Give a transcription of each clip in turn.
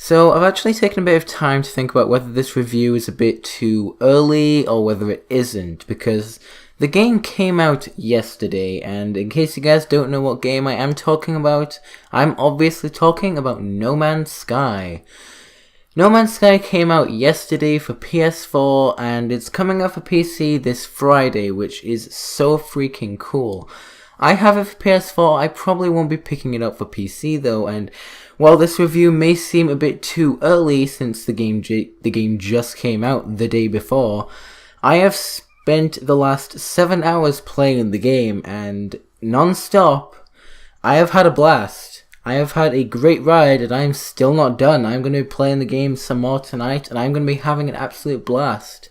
So I've actually taken a bit of time to think about whether this review is a bit too early or whether it isn't, because the game came out yesterday, and in case you guys don't know what game I am talking about, I'm obviously talking about No Man's Sky. No Man's Sky came out yesterday for PS4, and it's coming out for PC this Friday, which is so freaking cool. I have it for PS4, I probably won't be picking it up for PC though, and while this review may seem a bit too early since the game just came out the day before, I have spent the last 7 hours playing the game, and non-stop, I have had a blast. I have had a great ride, and I am still not done. I'm going to be playing the game some more tonight, and I'm going to be having an absolute blast.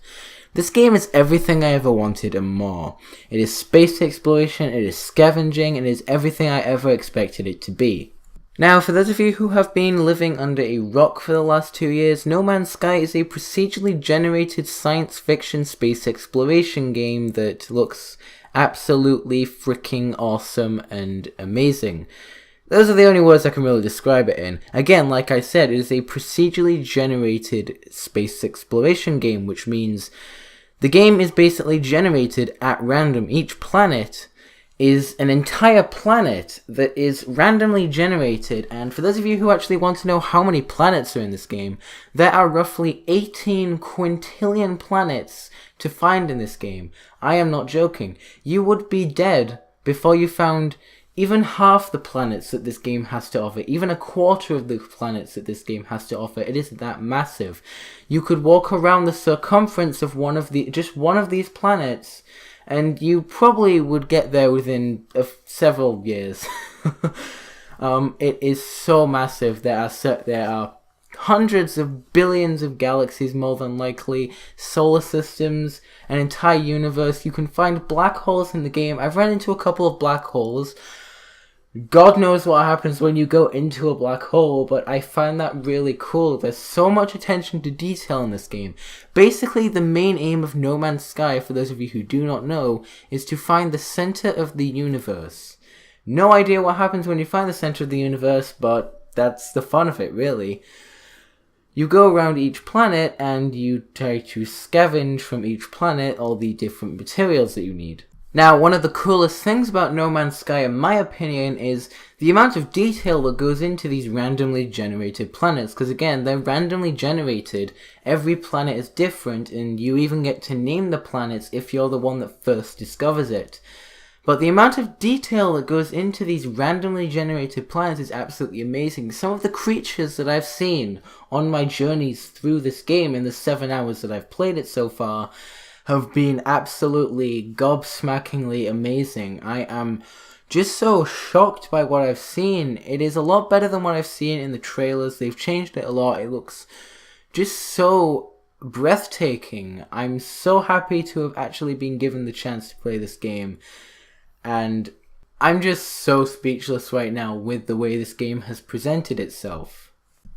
This game is everything I ever wanted and more. It is space exploration, it is scavenging, and it is everything I ever expected it to be. Now, for those of you who have been living under a rock for the last 2 years, No Man's Sky is a procedurally generated science fiction space exploration game that looks absolutely freaking awesome and amazing. Those are the only words I can really describe it in. Again, like I said, it is a procedurally generated space exploration game, which means the game is basically generated at random. Each planet is an entire planet that is randomly generated, and for those of you who actually want to know how many planets are in this game, there are roughly 18 quintillion planets to find in this game. I am not joking. You would be dead before you found even half the planets that this game has to offer, even a quarter of the planets that this game has to offer. It is that massive. You could walk around the circumference of just one of these planets, and you probably would get there within several years. It is so massive. There are hundreds of billions of galaxies, more than likely, solar systems, an entire universe. You can find black holes in the game. I've run into a couple of black holes. God knows what happens when you go into a black hole, but I find that really cool. There's so much attention to detail in this game. Basically, the main aim of No Man's Sky, for those of you who do not know, is to find the center of the universe. No idea what happens when you find the center of the universe, but that's the fun of it, really. You go around each planet and you try to scavenge from each planet all the different materials that you need. Now, one of the coolest things about No Man's Sky, in my opinion, is the amount of detail that goes into these randomly generated planets, because again, they're randomly generated, every planet is different, and you even get to name the planets if you're the one that first discovers it. But the amount of detail that goes into these randomly generated planets is absolutely amazing. Some of the creatures that I've seen on my journeys through this game in the 7 hours that I've played it so far have been absolutely gobsmackingly amazing. I am just so shocked by what I've seen. It is a lot better than what I've seen in the trailers. They've changed it a lot. It looks just so breathtaking. I'm so happy to have actually been given the chance to play this game. And I'm just so speechless right now with the way this game has presented itself.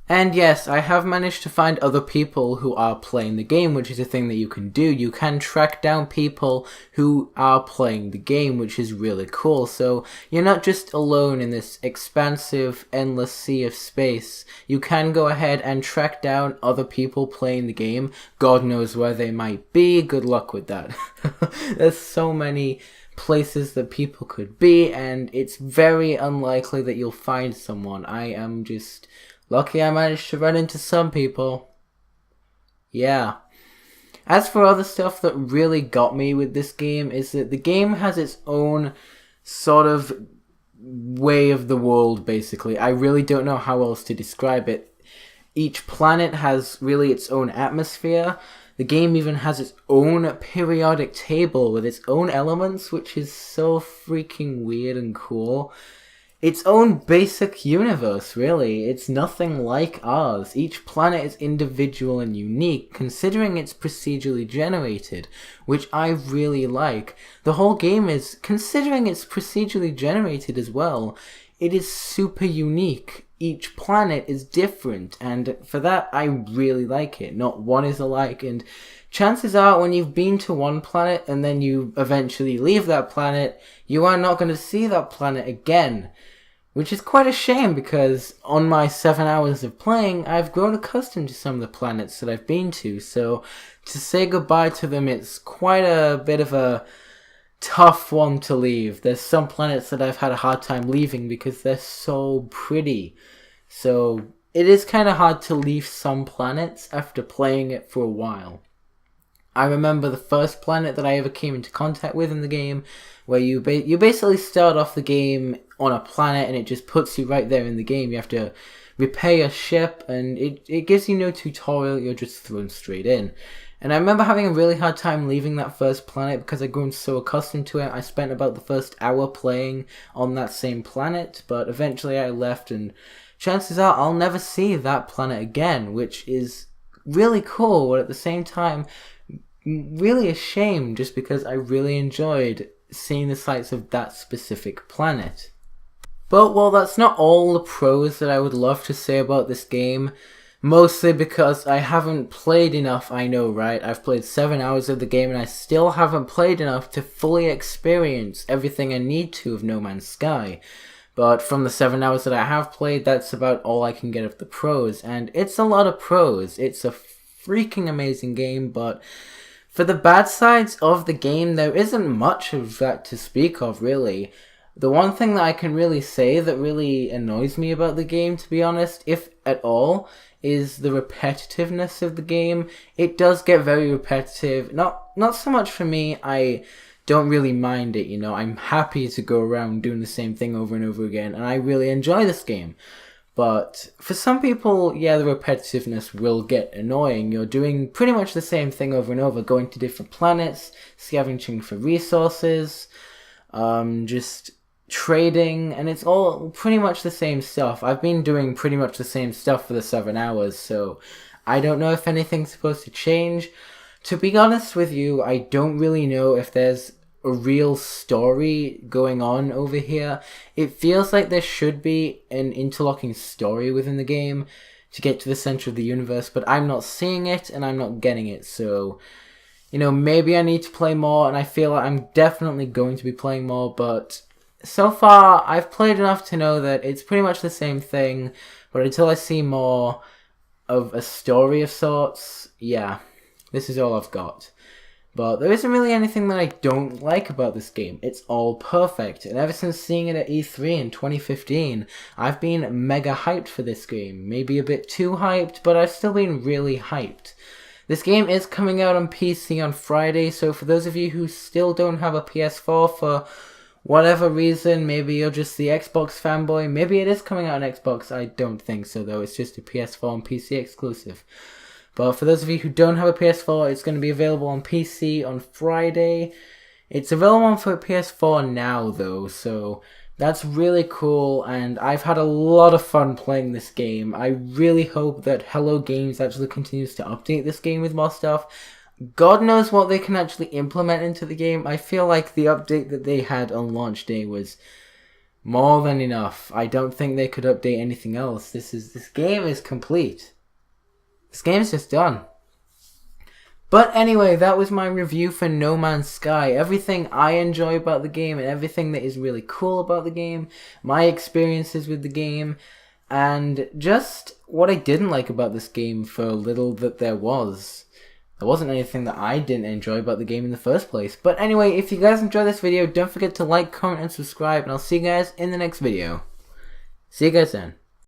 And yes, I have managed to find other people who are playing the game, which is a thing that you can do. You can track down people who are playing the game, which is really cool. So you're not just alone in this expansive, endless sea of space. You can go ahead and track down other people playing the game. God knows where they might be. Good luck with that. There's so many places that people could be, and it's very unlikely that you'll find someone. I am just lucky I managed to run into some people. Yeah. As for other stuff that really got me with this game is that the game has its own sort of way of the world, basically. I really don't know how else to describe it. Each planet has really its own atmosphere. The game even has its own periodic table with its own elements, which is so freaking weird and cool. Its own basic universe, really. It's nothing like ours. Each planet is individual and unique, considering it's procedurally generated, which I really like. The whole game is, considering it's procedurally generated as well, it is super unique. Each planet is different, and for that, I really like it. Not one is alike, and chances are when you've been to one planet and then you eventually leave that planet, you are not going to see that planet again. Which is quite a shame because on my 7 hours of playing, I've grown accustomed to some of the planets that I've been to, so to say goodbye to them, it's quite a bit of a tough one to leave. There's some planets that I've had a hard time leaving because they're so pretty. So it is kind of hard to leave some planets after playing it for a while. I remember the first planet that I ever came into contact with in the game, where you basically start off the game on a planet and it just puts you right there in the game. You have to repair your ship and it gives you no tutorial, you're just thrown straight in. And I remember having a really hard time leaving that first planet because I'd grown so accustomed to it. I spent about the first hour playing on that same planet, but eventually I left, and chances are I'll never see that planet again, which is really cool, but at the same time really a shame just because I really enjoyed seeing the sights of that specific planet. But well, that's not all the pros that I would love to say about this game. Mostly because I haven't played enough, I know, right? I've played 7 hours of the game and I still haven't played enough to fully experience everything I need to of No Man's Sky. But from the 7 hours that I have played, that's about all I can get of the pros. And it's a lot of pros. It's a freaking amazing game, but for the bad sides of the game, there isn't much of that to speak of, really. The one thing that I can really say that really annoys me about the game, to be honest, if at all, is the repetitiveness of the game. It does get very repetitive. Not so much for me. I don't really mind it, you know. I'm happy to go around doing the same thing over and over again, and I really enjoy this game. But for some people, yeah, the repetitiveness will get annoying. You're doing pretty much the same thing over and over, going to different planets, scavenging for resources, just trading, and it's all pretty much the same stuff. I've been doing pretty much the same stuff for the 7 hours, so I don't know if anything's supposed to change. To be honest with you, I don't really know if there's a real story going on over here. It feels like there should be an interlocking story within the game to get to the center of the universe, but I'm not seeing it and I'm not getting it, so you know, maybe I need to play more, and I feel like I'm definitely going to be playing more, but so far I've played enough to know that it's pretty much the same thing, but until I see more of a story of sorts, yeah, this is all I've got. But there isn't really anything that I don't like about this game. It's all perfect, and ever since seeing it at E3 in 2015, I've been mega hyped for this game. Maybe a bit too hyped, but I've still been really hyped. This game is coming out on PC on Friday, so for those of you who still don't have a PS4 for whatever reason, maybe you're just the Xbox fanboy, maybe it is coming out on Xbox, I don't think so though, it's just a PS4 and PC exclusive. But for those of you who don't have a PS4, it's going to be available on PC on Friday. It's available for PS4 now though, so that's really cool, and I've had a lot of fun playing this game. I really hope that Hello Games actually continues to update this game with more stuff. God knows what they can actually implement into the game. I feel like the update that they had on launch day was more than enough. I don't think they could update anything else. This game is complete. This game's just done. But anyway, that was my review for No Man's Sky. Everything I enjoy about the game and everything that is really cool about the game, my experiences with the game, and just what I didn't like about this game for little that there was. There wasn't anything that I didn't enjoy about the game in the first place. But anyway, if you guys enjoyed this video, don't forget to like, comment, and subscribe, and I'll see you guys in the next video. See you guys then.